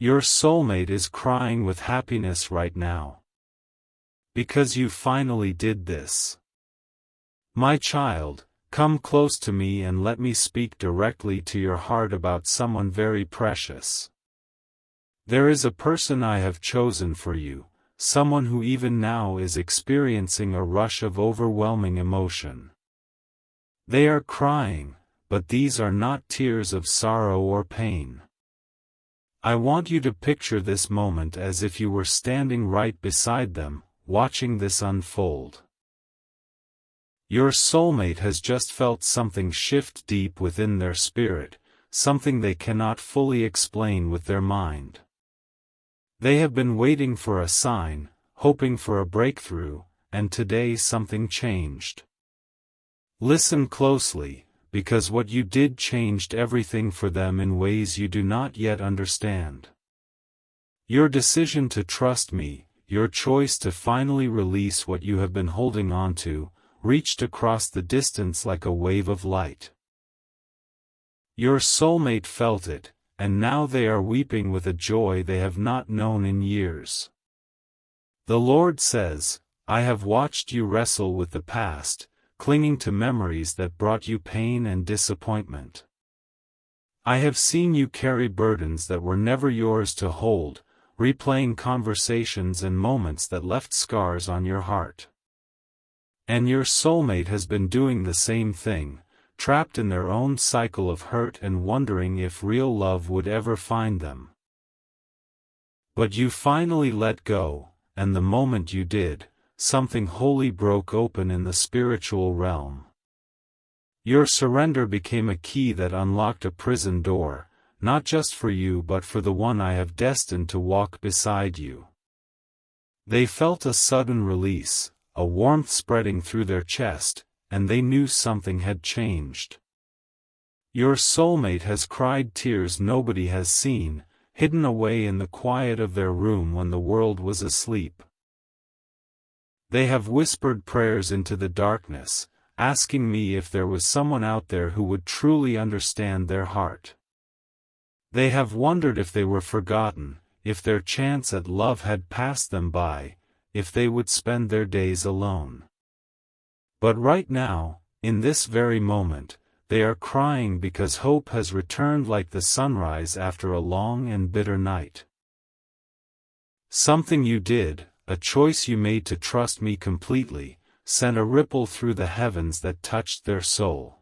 Your soulmate is crying with happiness right now. Because you finally did this. My child, come close to me and let me speak directly to your heart about someone very precious. There is a person I have chosen for you, someone who even now is experiencing a rush of overwhelming emotion. They are crying, but these are not tears of sorrow or pain. I want you to picture this moment as if you were standing right beside them, watching this unfold. Your soulmate has just felt something shift deep within their spirit, something they cannot fully explain with their mind. They have been waiting for a sign, hoping for a breakthrough, and today something changed. Listen closely, because what you did changed everything for them in ways you do not yet understand. Your decision to trust me, your choice to finally release what you have been holding on to, reached across the distance like a wave of light. Your soulmate felt it, and now they are weeping with a joy they have not known in years. The Lord says, I have watched you wrestle with the past, clinging to memories that brought you pain and disappointment. I have seen you carry burdens that were never yours to hold, replaying conversations and moments that left scars on your heart. And your soulmate has been doing the same thing, trapped in their own cycle of hurt and wondering if real love would ever find them. But you finally let go, and the moment you did, something holy broke open in the spiritual realm. Your surrender became a key that unlocked a prison door, not just for you but for the one I have destined to walk beside you. They felt a sudden release, a warmth spreading through their chest, and they knew something had changed. Your soulmate has cried tears nobody has seen, hidden away in the quiet of their room when the world was asleep. They have whispered prayers into the darkness, asking me if there was someone out there who would truly understand their heart. They have wondered if they were forgotten, if their chance at love had passed them by, if they would spend their days alone. But right now, in this very moment, they are crying because hope has returned like the sunrise after a long and bitter night. Something you did, a choice you made to trust me completely, sent a ripple through the heavens that touched their soul.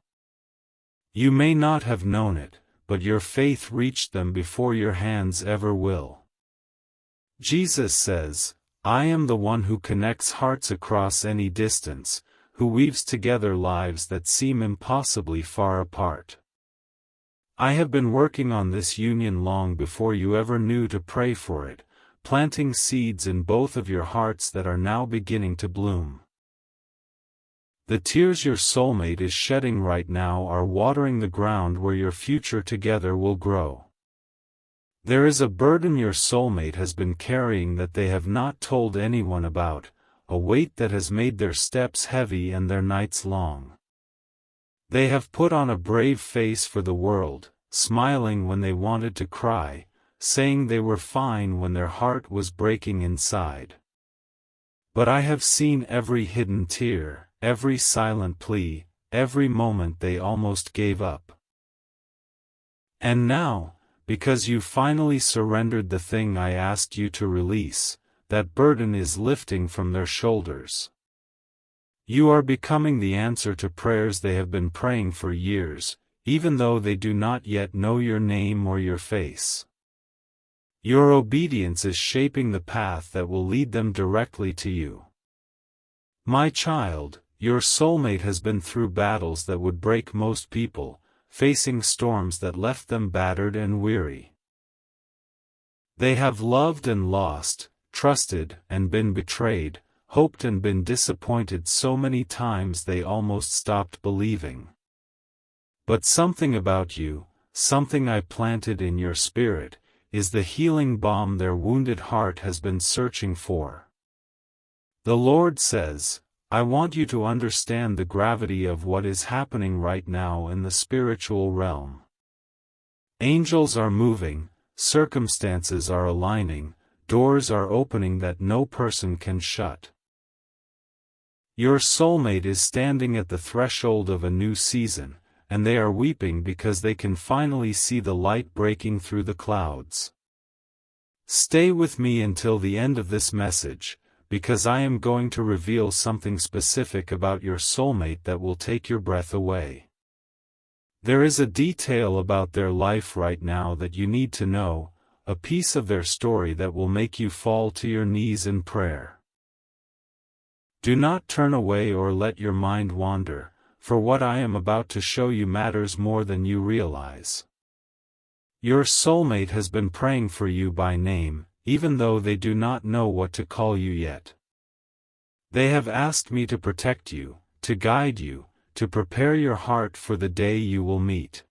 You may not have known it, but your faith reached them before your hands ever will. Jesus says, I am the one who connects hearts across any distance, who weaves together lives that seem impossibly far apart. I have been working on this union long before you ever knew to pray for it, planting seeds in both of your hearts that are now beginning to bloom. The tears your soulmate is shedding right now are watering the ground where your future together will grow. There is a burden your soulmate has been carrying that they have not told anyone about, a weight that has made their steps heavy and their nights long. They have put on a brave face for the world, smiling when they wanted to cry, saying they were fine when their heart was breaking inside. But I have seen every hidden tear, every silent plea, every moment they almost gave up. And now, because you finally surrendered the thing I asked you to release, that burden is lifting from their shoulders. You are becoming the answer to prayers they have been praying for years, even though they do not yet know your name or your face. Your obedience is shaping the path that will lead them directly to you. My child, your soulmate has been through battles that would break most people, facing storms that left them battered and weary. They have loved and lost, trusted and been betrayed, hoped and been disappointed so many times they almost stopped believing. But something about you, something I planted in your spirit, is the healing balm their wounded heart has been searching for. The Lord says, I want you to understand the gravity of what is happening right now in the spiritual realm. Angels are moving, circumstances are aligning, doors are opening that no person can shut. Your soulmate is standing at the threshold of a new season, and they are weeping because they can finally see the light breaking through the clouds. Stay with me until the end of this message, because I am going to reveal something specific about your soulmate that will take your breath away. There is a detail about their life right now that you need to know, a piece of their story that will make you fall to your knees in prayer. Do not turn away or let your mind wander, for what I am about to show you matters more than you realize. Your soulmate has been praying for you by name, even though they do not know what to call you yet. They have asked me to protect you, to guide you, to prepare your heart for the day you will meet.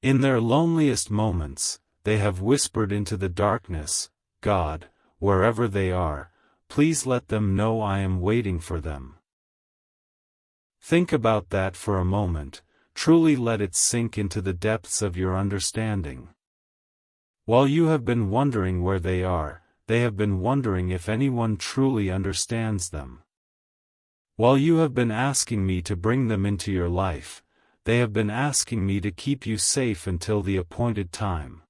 In their loneliest moments, they have whispered into the darkness, God, wherever they are, please let them know I am waiting for them. Think about that for a moment, truly let it sink into the depths of your understanding. While you have been wondering where they have been wondering if anyone truly understands them. While you have been asking me to bring them into your life, they have been asking me to keep you safe until the appointed time.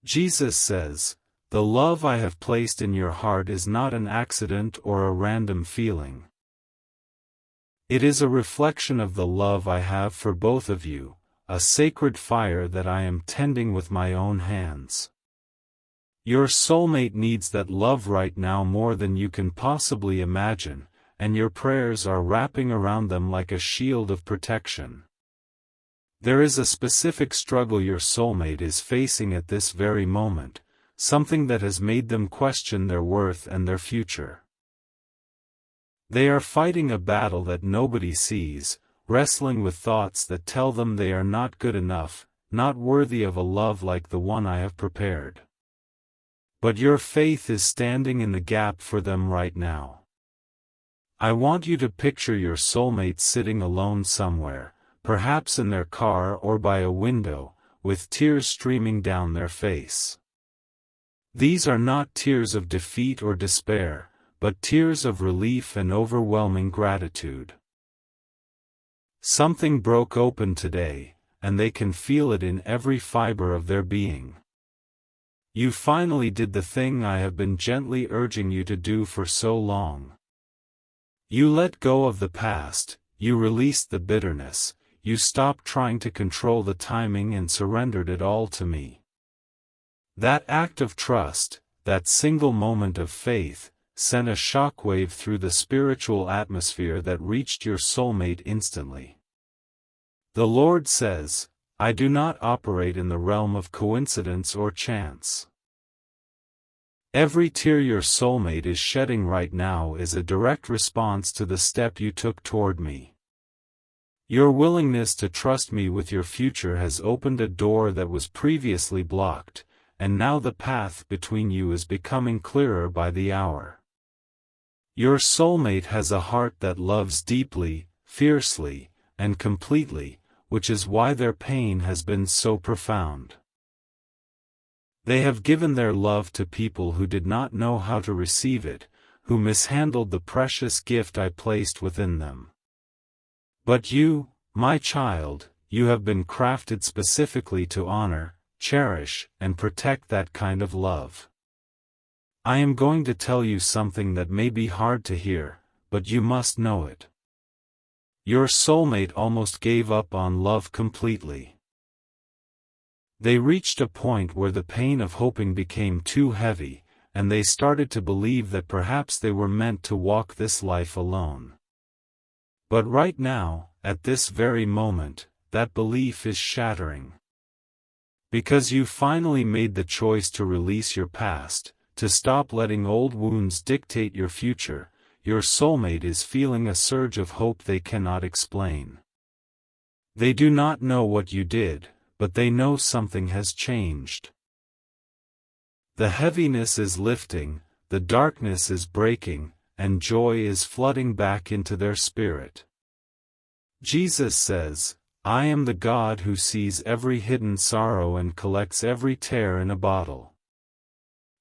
Jesus says, "The love I have placed in your heart is not an accident or a random feeling. It is a reflection of the love I have for both of you, a sacred fire that I am tending with my own hands." Your soulmate needs that love right now more than you can possibly imagine, and your prayers are wrapping around them like a shield of protection. There is a specific struggle your soulmate is facing at this very moment, something that has made them question their worth and their future. They are fighting a battle that nobody sees, wrestling with thoughts that tell them they are not good enough, not worthy of a love like the one I have prepared. But your faith is standing in the gap for them right now. I want you to picture your soulmate sitting alone somewhere, perhaps in their car or by a window, with tears streaming down their face. These are not tears of defeat or despair, but tears of relief and overwhelming gratitude. Something broke open today, and they can feel it in every fiber of their being. You finally did the thing I have been gently urging you to do for so long. You let go of the past, you released the bitterness, you stopped trying to control the timing and surrendered it all to me. That act of trust, that single moment of faith, sent a shockwave through the spiritual atmosphere that reached your soulmate instantly. The Lord says, I do not operate in the realm of coincidence or chance. Every tear your soulmate is shedding right now is a direct response to the step you took toward me. Your willingness to trust me with your future has opened a door that was previously blocked, and now the path between you is becoming clearer by the hour. Your soulmate has a heart that loves deeply, fiercely, and completely, which is why their pain has been so profound. They have given their love to people who did not know how to receive it, who mishandled the precious gift I placed within them. But you, my child, you have been crafted specifically to honor, cherish, and protect that kind of love. I am going to tell you something that may be hard to hear, but you must know it. Your soulmate almost gave up on love completely. They reached a point where the pain of hoping became too heavy, and they started to believe that perhaps they were meant to walk this life alone. But right now, at this very moment, that belief is shattering. Because you finally made the choice to release your past, to stop letting old wounds dictate your future, your soulmate is feeling a surge of hope they cannot explain. They do not know what you did, but they know something has changed. The heaviness is lifting, the darkness is breaking, and joy is flooding back into their spirit. Jesus says, I am the God who sees every hidden sorrow and collects every tear in a bottle.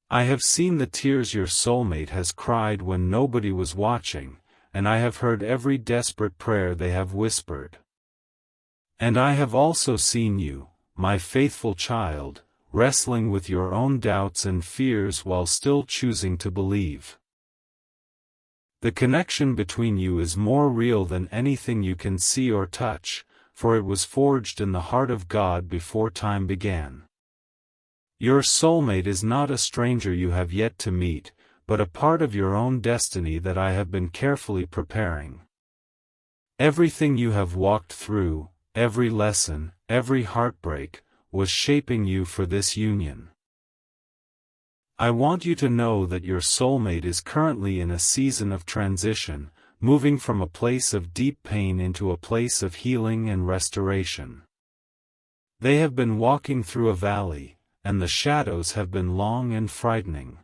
I have seen the tears your soulmate has cried when nobody was watching, and I have heard every desperate prayer they have whispered. And I have also seen you, my faithful child, wrestling with your own doubts and fears while still choosing to believe. The connection between you is more real than anything you can see or touch, for it was forged in the heart of God before time began. Your soulmate is not a stranger you have yet to meet, but a part of your own destiny that I have been carefully preparing. Everything you have walked through, every lesson, every heartbreak, was shaping you for this union. I want you to know that your soulmate is currently in a season of transition, moving from a place of deep pain into a place of healing and restoration. They have been walking through a valley, and the shadows have been long and frightening.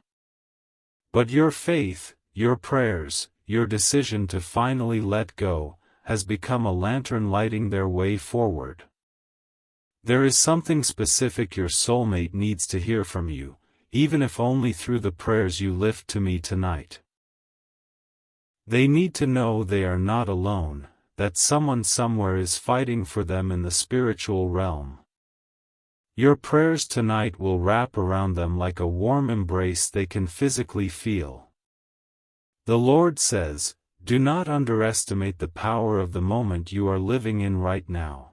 But your faith, your prayers, your decision to finally let go, has become a lantern lighting their way forward. There is something specific your soulmate needs to hear from you, even if only through the prayers you lift to me tonight. They need to know they are not alone, that someone somewhere is fighting for them in the spiritual realm. Your prayers tonight will wrap around them like a warm embrace they can physically feel. The Lord says, do not underestimate the power of the moment you are living in right now.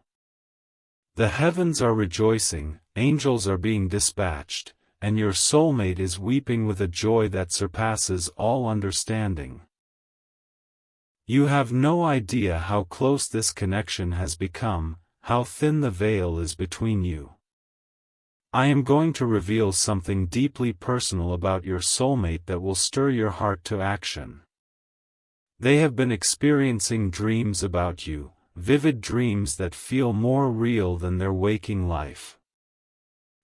The heavens are rejoicing, angels are being dispatched, and your soulmate is weeping with a joy that surpasses all understanding. You have no idea how close this connection has become, how thin the veil is between you. I am going to reveal something deeply personal about your soulmate that will stir your heart to action. They have been experiencing dreams about you, vivid dreams that feel more real than their waking life.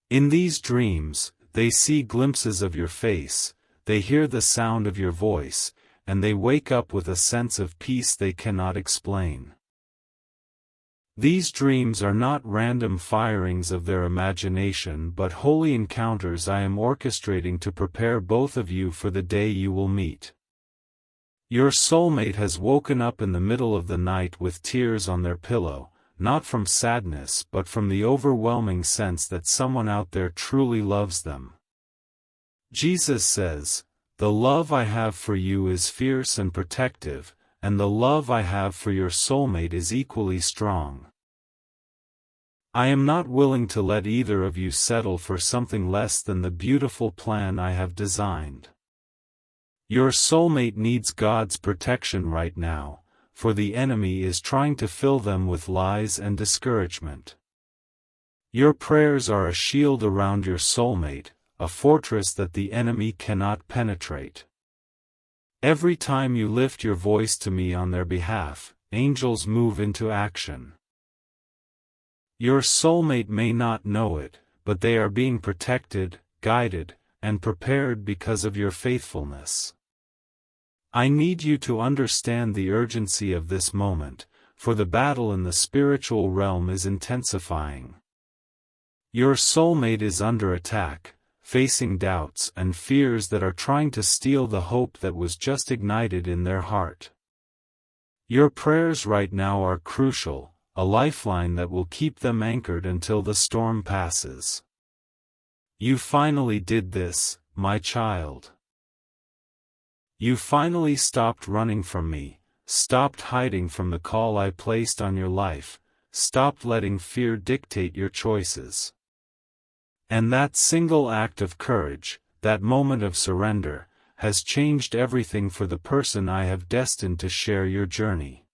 In these dreams, they see glimpses of your face, they hear the sound of your voice, and they wake up with a sense of peace they cannot explain. These dreams are not random firings of their imagination but holy encounters I am orchestrating to prepare both of you for the day you will meet. Your soulmate has woken up in the middle of the night with tears on their pillow, not from sadness but from the overwhelming sense that someone out there truly loves them. Jesus says, "The love I have for you is fierce and protective, and the love I have for your soulmate is equally strong. I am not willing to let either of you settle for something less than the beautiful plan I have designed. Your soulmate needs God's protection right now, for the enemy is trying to fill them with lies and discouragement. Your prayers are a shield around your soulmate, a fortress that the enemy cannot penetrate. Every time you lift your voice to me on their behalf, angels move into action. Your soulmate may not know it, but they are being protected, guided, and prepared because of your faithfulness. I need you to understand the urgency of this moment, for the battle in the spiritual realm is intensifying. Your soulmate is under attack, facing doubts and fears that are trying to steal the hope that was just ignited in their heart. Your prayers right now are crucial, a lifeline that will keep them anchored until the storm passes. You finally did this, my child. You finally stopped running from me, stopped hiding from the call I placed on your life, stopped letting fear dictate your choices. And that single act of courage, that moment of surrender, has changed everything for the person I have destined to share your journey.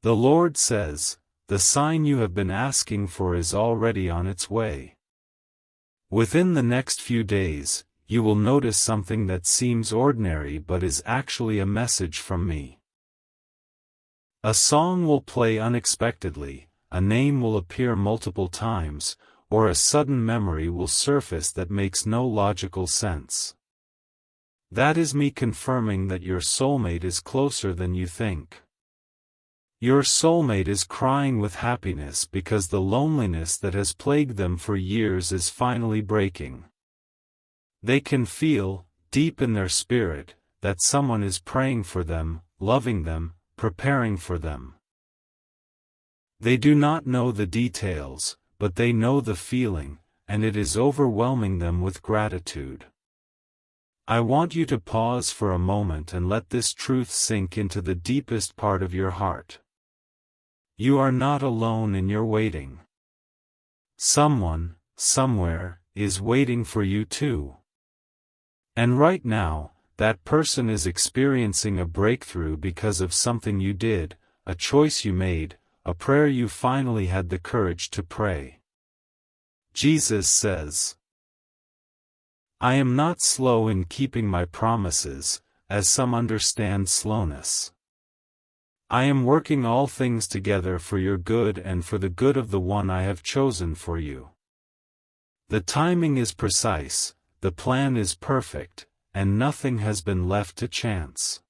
The Lord says, the sign you have been asking for is already on its way. Within the next few days, you will notice something that seems ordinary but is actually a message from me. A song will play unexpectedly, a name will appear multiple times, or a sudden memory will surface that makes no logical sense. That is me confirming that your soulmate is closer than you think. Your soulmate is crying with happiness because the loneliness that has plagued them for years is finally breaking. They can feel, deep in their spirit, that someone is praying for them, loving them, preparing for them. They do not know the details, but they know the feeling, and it is overwhelming them with gratitude. I want you to pause for a moment and let this truth sink into the deepest part of your heart. You are not alone in your waiting. Someone, somewhere, is waiting for you too. And right now, that person is experiencing a breakthrough because of something you did, a choice you made, a prayer you finally had the courage to pray. Jesus says, "I am not slow in keeping my promises, as some understand slowness. I am working all things together for your good and for the good of the one I have chosen for you." The timing is precise, the plan is perfect, and nothing has been left to chance.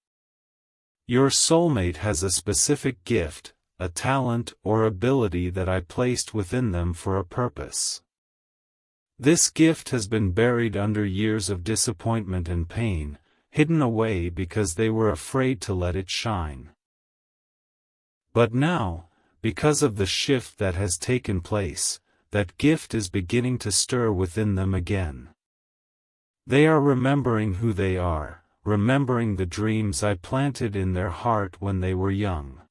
Your soulmate has a specific gift, a talent or ability that I placed within them for a purpose. This gift has been buried under years of disappointment and pain, hidden away because they were afraid to let it shine. But now, because of the shift that has taken place, that gift is beginning to stir within them again. They are remembering who they are, remembering the dreams I planted in their heart when they were young.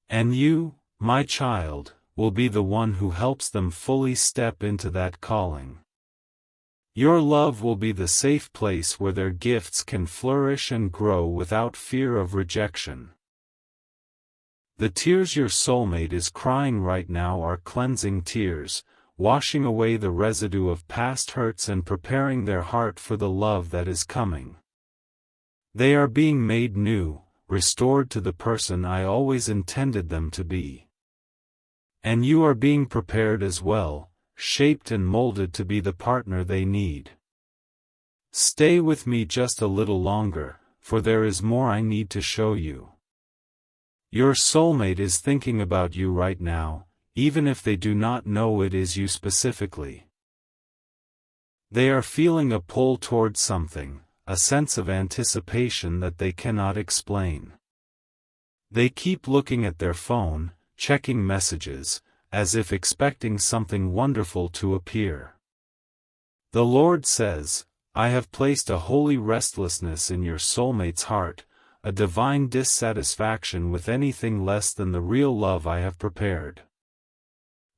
And you, my child, will be the one who helps them fully step into that calling. Your love will be the safe place where their gifts can flourish and grow without fear of rejection. The tears your soulmate is crying right now are cleansing tears, washing away the residue of past hurts and preparing their heart for the love that is coming. They are being made new, restored to the person I always intended them to be. And you are being prepared as well, shaped and molded to be the partner they need. Stay with me just a little longer, for there is more I need to show you. Your soulmate is thinking about you right now, even if they do not know it is you specifically. They are feeling a pull toward something, a sense of anticipation that they cannot explain. They keep looking at their phone, checking messages, as if expecting something wonderful to appear. The Lord says, "I have placed a holy restlessness in your soulmate's heart, a divine dissatisfaction with anything less than the real love I have prepared."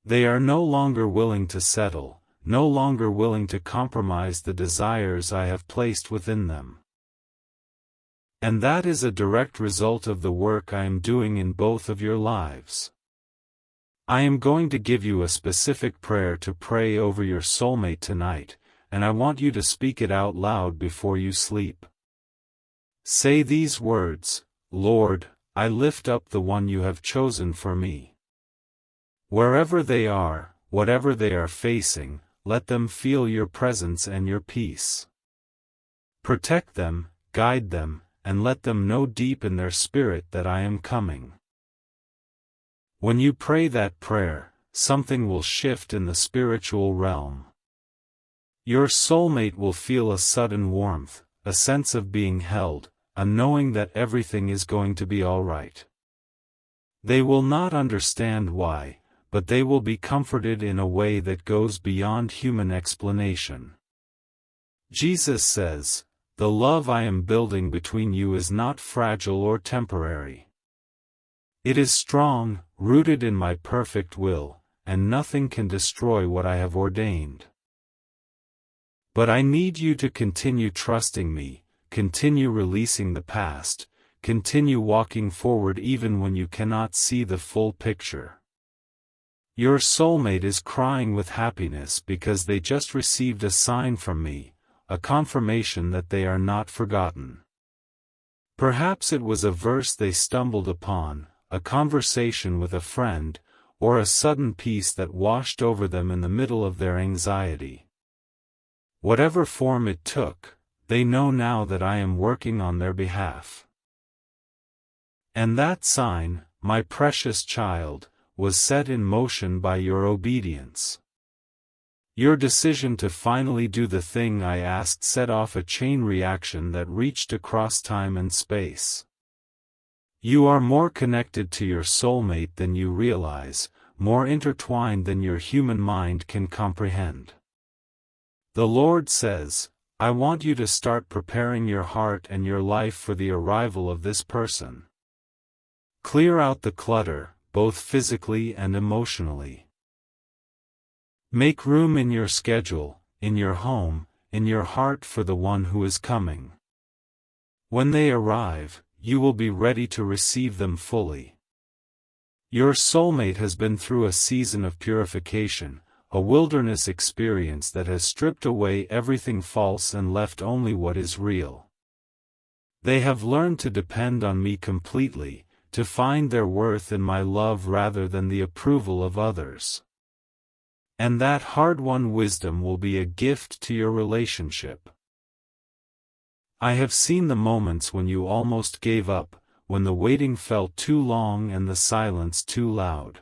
They are no longer willing to settle, no longer willing to compromise the desires I have placed within them. And that is a direct result of the work I am doing in both of your lives. I am going to give you a specific prayer to pray over your soulmate tonight, and I want you to speak it out loud before you sleep. Say these words, "Lord, I lift up the one you have chosen for me." Wherever they are, whatever they are facing, let them feel your presence and your peace. Protect them, guide them, and let them know deep in their spirit that I am coming. When you pray that prayer, something will shift in the spiritual realm. Your soulmate will feel a sudden warmth, a sense of being held, a knowing that everything is going to be all right. They will not understand why, but they will be comforted in a way that goes beyond human explanation. Jesus says, "The love I am building between you is not fragile or temporary. It is strong, rooted in my perfect will, and nothing can destroy what I have ordained. But I need you to continue trusting me, continue releasing the past, continue walking forward even when you cannot see the full picture." Your soulmate is crying with happiness because they just received a sign from me, a confirmation that they are not forgotten. Perhaps it was a verse they stumbled upon, a conversation with a friend, or a sudden peace that washed over them in the middle of their anxiety. Whatever form it took, they know now that I am working on their behalf. And that sign, my precious child, was set in motion by your obedience. Your decision to finally do the thing I asked set off a chain reaction that reached across time and space. You are more connected to your soulmate than you realize, more intertwined than your human mind can comprehend. The Lord says, I want you to start preparing your heart and your life for the arrival of this person. Clear out the clutter, both physically and emotionally. Make room in your schedule, in your home, in your heart for the one who is coming. When they arrive, you will be ready to receive them fully. Your soulmate has been through a season of purification, a wilderness experience that has stripped away everything false and left only what is real. They have learned to depend on me completely, to find their worth in my love rather than the approval of others. And that hard-won wisdom will be a gift to your relationship. I have seen the moments when you almost gave up, when the waiting felt too long and the silence too loud.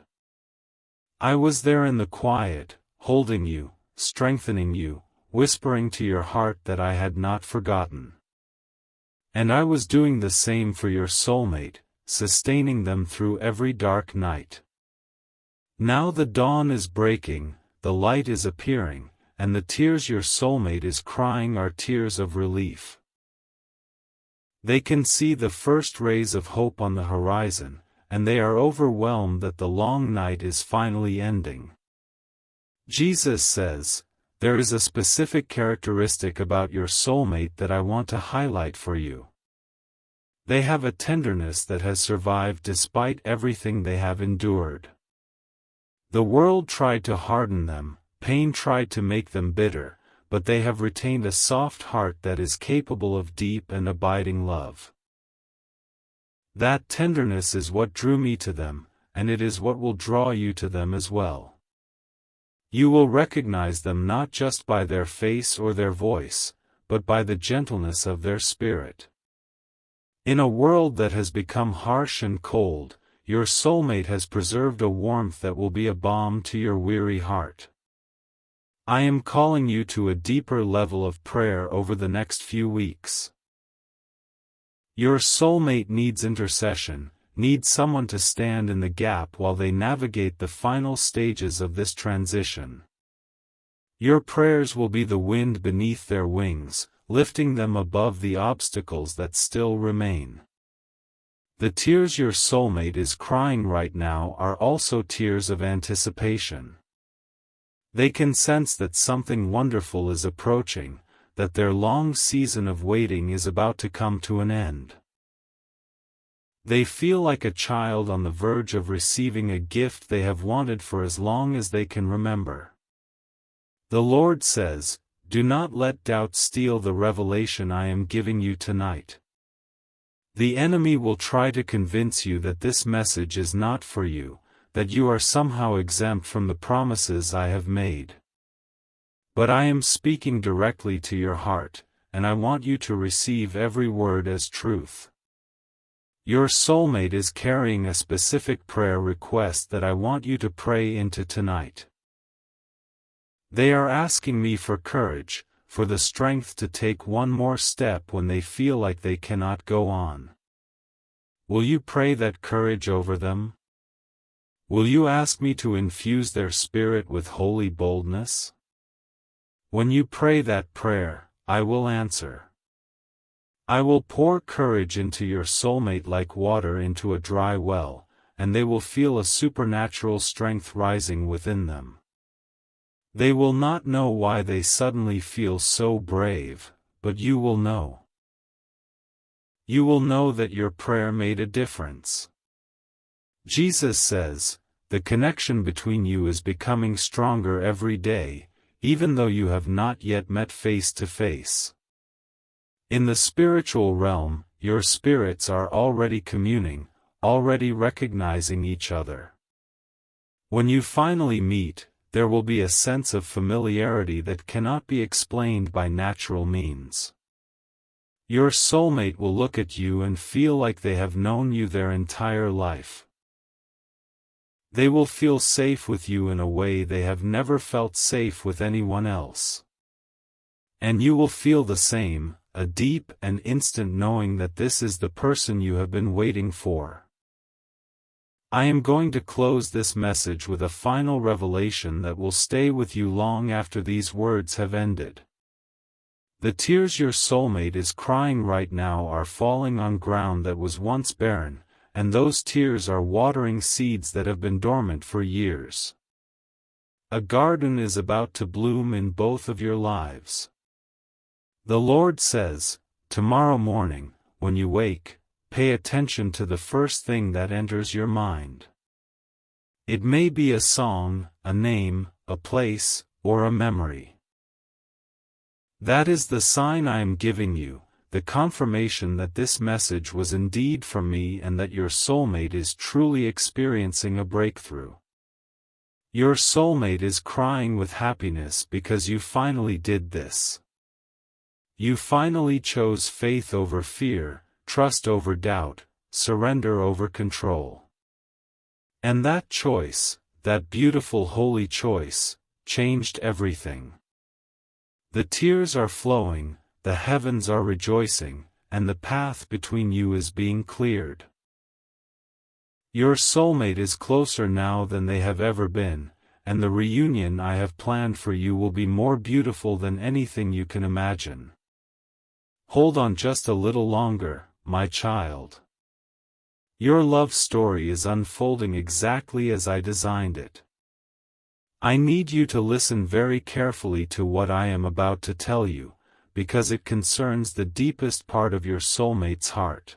I was there in the quiet, holding you, strengthening you, whispering to your heart that I had not forgotten. And I was doing the same for your soulmate, sustaining them through every dark night. Now the dawn is breaking, the light is appearing, and the tears your soulmate is crying are tears of relief. They can see the first rays of hope on the horizon, and they are overwhelmed that the long night is finally ending. Jesus says, there is a specific characteristic about your soulmate that I want to highlight for you. They have a tenderness that has survived despite everything they have endured. The world tried to harden them, pain tried to make them bitter, but they have retained a soft heart that is capable of deep and abiding love. That tenderness is what drew me to them, and it is what will draw you to them as well. You will recognize them not just by their face or their voice, but by the gentleness of their spirit. In a world that has become harsh and cold, your soulmate has preserved a warmth that will be a balm to your weary heart. I am calling you to a deeper level of prayer over the next few weeks. Your soulmate needs intercession, needs someone to stand in the gap while they navigate the final stages of this transition. Your prayers will be the wind beneath their wings, lifting them above the obstacles that still remain. The tears your soulmate is crying right now are also tears of anticipation. They can sense that something wonderful is approaching, that their long season of waiting is about to come to an end. They feel like a child on the verge of receiving a gift they have wanted for as long as they can remember. The Lord says, do not let doubt steal the revelation I am giving you tonight. The enemy will try to convince you that this message is not for you, that you are somehow exempt from the promises I have made. But I am speaking directly to your heart, and I want you to receive every word as truth. Your soulmate is carrying a specific prayer request that I want you to pray into tonight. They are asking me for courage, for the strength to take one more step when they feel like they cannot go on. Will you pray that courage over them? Will you ask me to infuse their spirit with holy boldness? When you pray that prayer, I will answer. I will pour courage into your soulmate like water into a dry well, and they will feel a supernatural strength rising within them. They will not know why they suddenly feel so brave, but you will know. You will know that your prayer made a difference. Jesus says, the connection between you is becoming stronger every day, even though you have not yet met face to face. In the spiritual realm, your spirits are already communing, already recognizing each other. When you finally meet, there will be a sense of familiarity that cannot be explained by natural means. Your soulmate will look at you and feel like they have known you their entire life. They will feel safe with you in a way they have never felt safe with anyone else. And you will feel the same, a deep and instant knowing that this is the person you have been waiting for. I am going to close this message with a final revelation that will stay with you long after these words have ended. The tears your soulmate is crying right now are falling on ground that was once barren, and those tears are watering seeds that have been dormant for years. A garden is about to bloom in both of your lives. The Lord says, tomorrow morning, when you wake, pay attention to the first thing that enters your mind. It may be a song, a name, a place, or a memory. That is the sign I am giving you, the confirmation that this message was indeed from me and that your soulmate is truly experiencing a breakthrough. Your soulmate is crying with happiness because you finally did this. You finally chose faith over fear, trust over doubt, surrender over control. And that choice, that beautiful holy choice, changed everything. The tears are flowing, the heavens are rejoicing, and the path between you is being cleared. Your soulmate is closer now than they have ever been, and the reunion I have planned for you will be more beautiful than anything you can imagine. Hold on just a little longer, my child. Your love story is unfolding exactly as I designed it. I need you to listen very carefully to what I am about to tell you, because it concerns the deepest part of your soulmate's heart.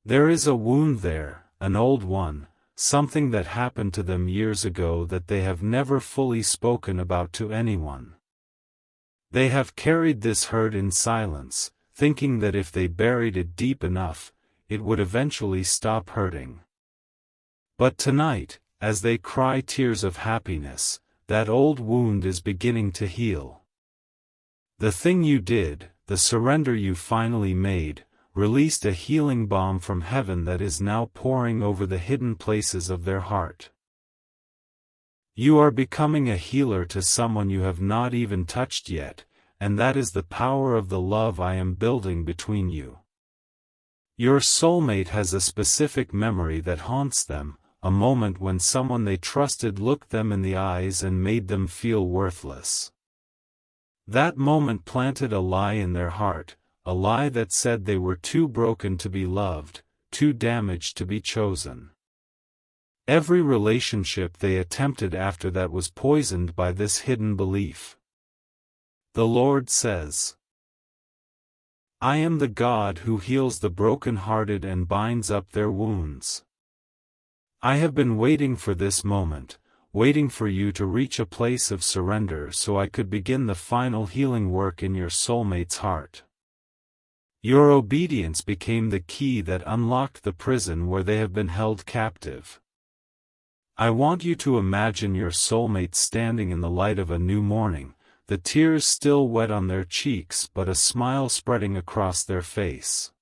There is a wound there, an old one, something that happened to them years ago that they have never fully spoken about to anyone. They have carried this hurt in silence, thinking that if they buried it deep enough, it would eventually stop hurting. But tonight, as they cry tears of happiness, that old wound is beginning to heal. The thing you did, the surrender you finally made, released a healing balm from heaven that is now pouring over the hidden places of their heart. You are becoming a healer to someone you have not even touched yet, and that is the power of the love I am building between you. Your soulmate has a specific memory that haunts them, a moment when someone they trusted looked them in the eyes and made them feel worthless. That moment planted a lie in their heart, a lie that said they were too broken to be loved, too damaged to be chosen. Every relationship they attempted after that was poisoned by this hidden belief. The Lord says, I am the God who heals the broken-hearted and binds up their wounds. I have been waiting for this moment, waiting for you to reach a place of surrender so I could begin the final healing work in your soulmate's heart. Your obedience became the key that unlocked the prison where they have been held captive. I want you to imagine your soulmate standing in the light of a new morning, the tears still wet on their cheeks but a smile spreading across their face.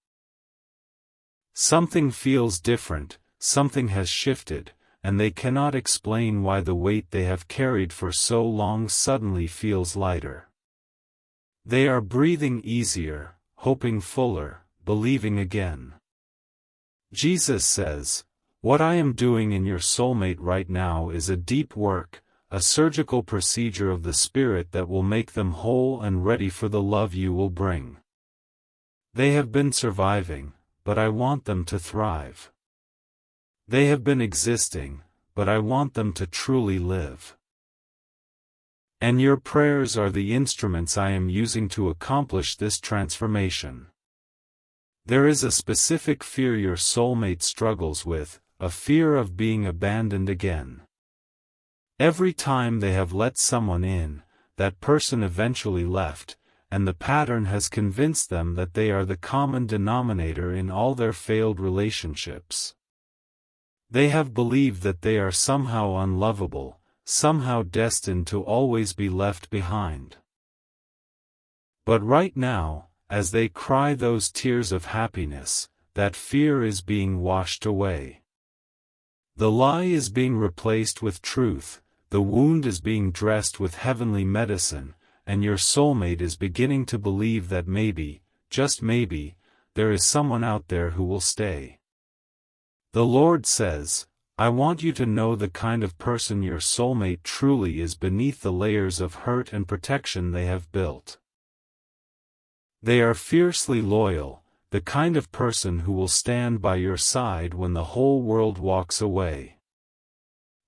Something feels different, something has shifted, and they cannot explain why the weight they have carried for so long suddenly feels lighter. They are breathing easier, hoping fuller, believing again. Jesus says, what I am doing in your soulmate right now is a deep work, a surgical procedure of the Spirit that will make them whole and ready for the love you will bring. They have been surviving, but I want them to thrive. They have been existing, but I want them to truly live. And your prayers are the instruments I am using to accomplish this transformation. There is a specific fear your soulmate struggles with, a fear of being abandoned again. Every time they have let someone in, that person eventually left, and the pattern has convinced them that they are the common denominator in all their failed relationships. They have believed that they are somehow unlovable, somehow destined to always be left behind. But right now, as they cry those tears of happiness, that fear is being washed away. The lie is being replaced with truth, the wound is being dressed with heavenly medicine, and your soulmate is beginning to believe that maybe, just maybe, there is someone out there who will stay. The Lord says, I want you to know the kind of person your soulmate truly is beneath the layers of hurt and protection they have built. They are fiercely loyal, the kind of person who will stand by your side when the whole world walks away.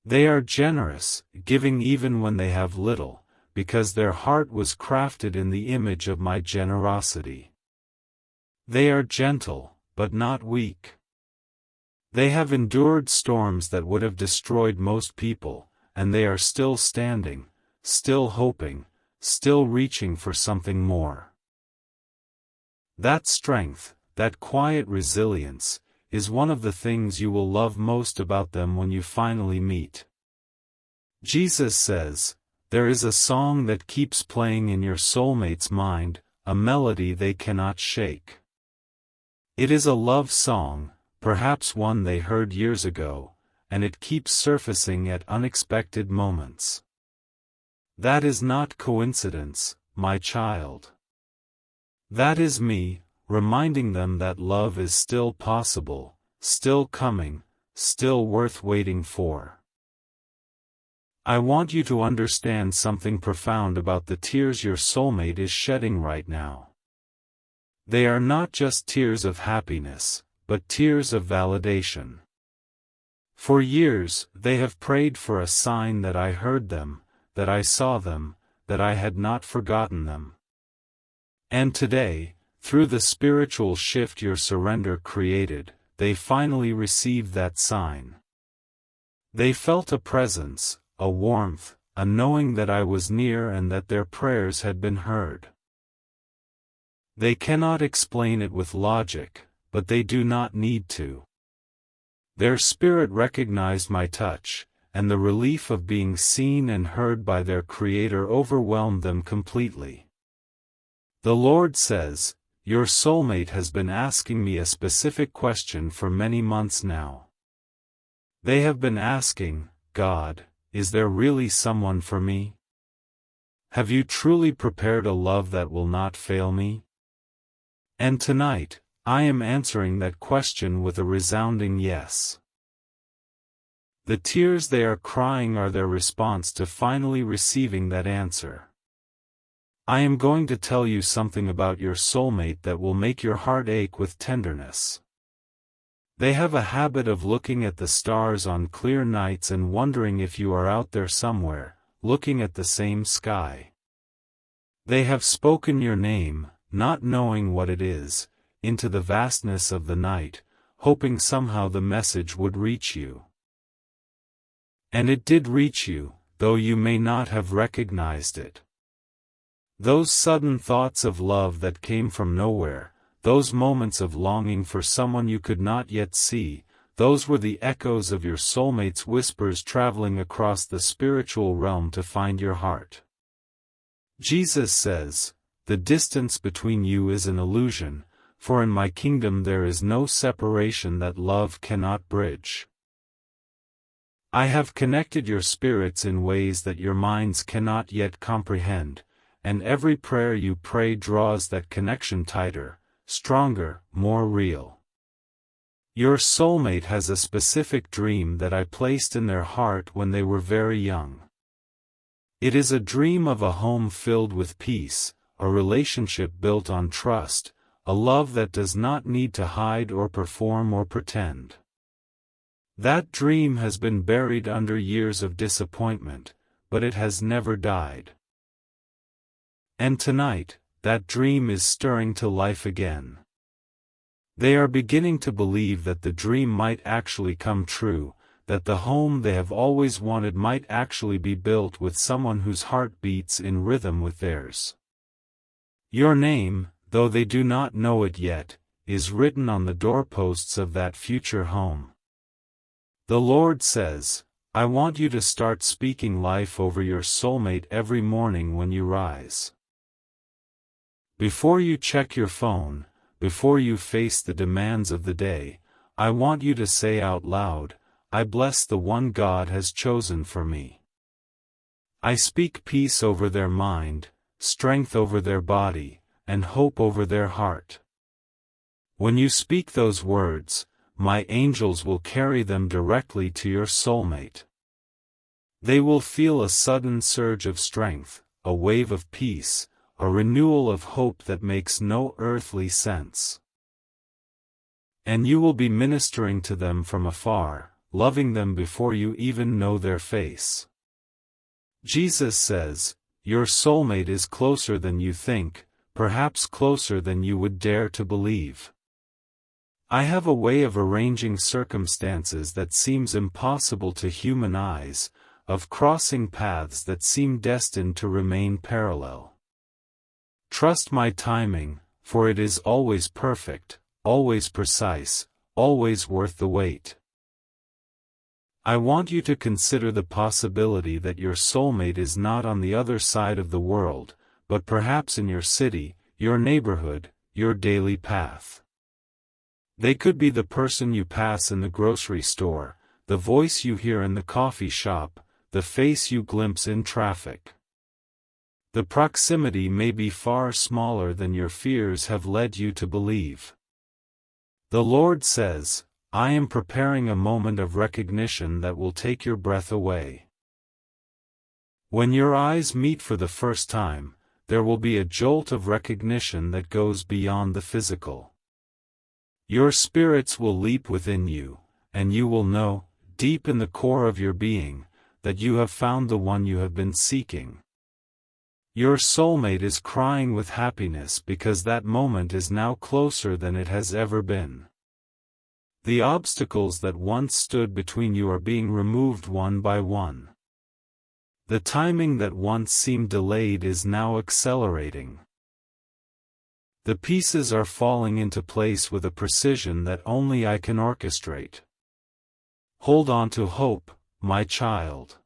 They are generous, giving even when they have little, because their heart was crafted in the image of my generosity. They are gentle, but not weak. They have endured storms that would have destroyed most people, and they are still standing, still hoping, still reaching for something more. That strength, that quiet resilience, is one of the things you will love most about them when you finally meet. Jesus says, there is a song that keeps playing in your soulmate's mind, a melody they cannot shake. It is a love song, perhaps one they heard years ago, and it keeps surfacing at unexpected moments. That is not coincidence, my child. That is me, reminding them that love is still possible, still coming, still worth waiting for. I want you to understand something profound about the tears your soulmate is shedding right now. They are not just tears of happiness, but tears of validation. For years, they have prayed for a sign that I heard them, that I saw them, that I had not forgotten them. And today, through the spiritual shift your surrender created, they finally received that sign. They felt a presence, a warmth, a knowing that I was near and that their prayers had been heard. They cannot explain it with logic, but they do not need to. Their spirit recognized my touch, and the relief of being seen and heard by their Creator overwhelmed them completely. The Lord says, your soulmate has been asking me a specific question for many months now. They have been asking, God, is there really someone for me? Have you truly prepared a love that will not fail me? And tonight, I am answering that question with a resounding yes. The tears they are crying are their response to finally receiving that answer. I am going to tell you something about your soulmate that will make your heart ache with tenderness. They have a habit of looking at the stars on clear nights and wondering if you are out there somewhere, looking at the same sky. They have spoken your name, not knowing what it is, into the vastness of the night, hoping somehow the message would reach you. And it did reach you, though you may not have recognized it. Those sudden thoughts of love that came from nowhere, those moments of longing for someone you could not yet see, those were the echoes of your soulmate's whispers traveling across the spiritual realm to find your heart. Jesus says, the distance between you is an illusion, for in my kingdom there is no separation that love cannot bridge. I have connected your spirits in ways that your minds cannot yet comprehend, and every prayer you pray draws that connection tighter, stronger, more real. Your soulmate has a specific dream that I placed in their heart when they were very young. It is a dream of a home filled with peace, a relationship built on trust, a love that does not need to hide or perform or pretend. That dream has been buried under years of disappointment, but it has never died. And tonight, that dream is stirring to life again. They are beginning to believe that the dream might actually come true, that the home they have always wanted might actually be built with someone whose heart beats in rhythm with theirs. Your name, though they do not know it yet, is written on the doorposts of that future home. The Lord says, I want you to start speaking life over your soulmate every morning when you rise. Before you check your phone, before you face the demands of the day, I want you to say out loud, I bless the one God has chosen for me. I speak peace over their mind, strength over their body, and hope over their heart. When you speak those words, my angels will carry them directly to your soulmate. They will feel a sudden surge of strength, a wave of peace, a renewal of hope that makes no earthly sense. And you will be ministering to them from afar, loving them before you even know their face. Jesus says, your soulmate is closer than you think, perhaps closer than you would dare to believe. I have a way of arranging circumstances that seems impossible to human eyes, of crossing paths that seem destined to remain parallel. Trust my timing, for it is always perfect, always precise, always worth the wait. I want you to consider the possibility that your soulmate is not on the other side of the world, but perhaps in your city, your neighborhood, your daily path. They could be the person you pass in the grocery store, the voice you hear in the coffee shop, the face you glimpse in traffic. The proximity may be far smaller than your fears have led you to believe. The Lord says, I am preparing a moment of recognition that will take your breath away. When your eyes meet for the first time, there will be a jolt of recognition that goes beyond the physical. Your spirits will leap within you, and you will know, deep in the core of your being, that you have found the one you have been seeking. Your soulmate is crying with happiness because that moment is now closer than it has ever been. The obstacles that once stood between you are being removed one by one. The timing that once seemed delayed is now accelerating. The pieces are falling into place with a precision that only I can orchestrate. Hold on to hope, my child.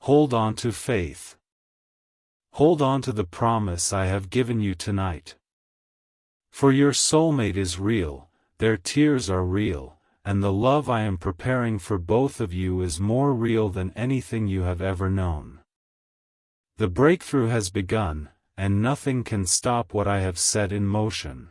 Hold on to faith. Hold on to the promise I have given you tonight. For your soulmate is real. Their tears are real, and the love I am preparing for both of you is more real than anything you have ever known. The breakthrough has begun, and nothing can stop what I have set in motion.